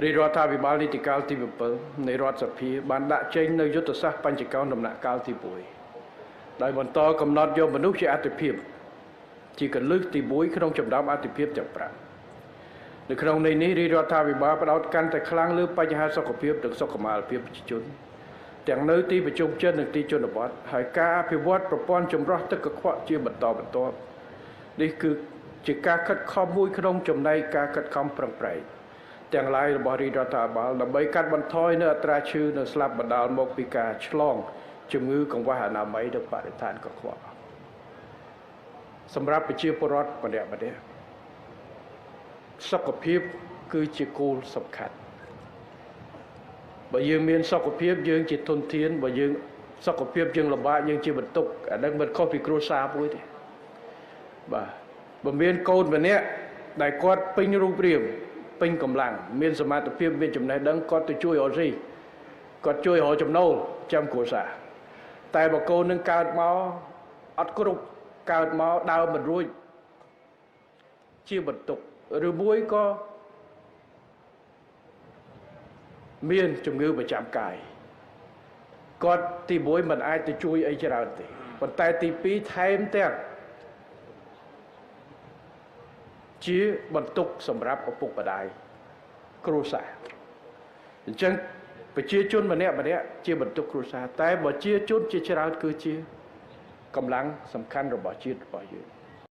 រាជរដ្ឋាភិបាលនីតិកាលទី7នៃរដ្ឋសភាបានដាក់ចេញនូវយុទ្ធសាស្ត្របញ្ចកោណដំណាក់កាលទី1ដោយបន្តកំណត់យកមនុស្សជាអាទិភាពជាកលឹះទី1ក្នុងចំណោមអាទិភាពទាំង5នៅក្នុងន័យនេះរាជរដ្ឋាភិបាលផ្ដោតកាន់តែខ្លាំងលើបញ្ហាសុខភាពនិងសុខុមាលភាពប្រជាជនទាំងនៅទីប្រជុំជននិងទីជនបទហើយការអភិវឌ្ឍប្រព័ន្ធចម្រោះទឹកកខ្វក់ជាបន្តបន្ទាប់នេះគឺជាការខិតខំមួយក្នុងចំណែកការខិតខំប្រឹងប្រែងទាំងឡាយរបស់រាជរដ្ឋាភិបាលដើម្បីកាត់បន្ថយនៅអត្រាឈឺនៅស្លាប់បណ្ដាលមកពីការឆ្លងជំងឺកង្វះអនាម័យនិងបរិស្ថានកខ្វក់សម្រាប់ប្រជាពលរដ្ឋម្នាក់សុខភាពគឺជាគោលសំខាន់បើយើងមានសុខភាពយើងជាធនធានបើយើងសុខភាពយើងលំបាកយើងជាបន្ទុកអានឹងមិនខុសពីគ្រួសារមួយទេបាទបើមានកូនម្នាក់ដែលគាត់ពេញរូបរាងពេញកម្លាំងមានសមត្ថភាពមានចំណេះដឹងគាត់ទៅជួយរកស៊ីគាត់ជួយរកចំណូលចាំគ្រួសារតែបើកូននឹងកើតមកអត់គ្រប់កើតមកដើរមិនរួចជាបន្ទុកឬមួយក៏មានជំងឺប្រចាំកាយគាត់ទី1មិនអាចទៅជួយអីច្រើនទេប៉ុន្តែទី2ថែមទាំងជាបន្ទុកសម្រាប់ឪពុកម្ដាយគ្រួសារអញ្ចឹងប្រជាជនម្នាក់ជាបន្ទុកគ្រួសារតែបើជាជនជាច្រើនគឺជាកម្លាំងសំខាន់របស់ជាតិរបស់យើង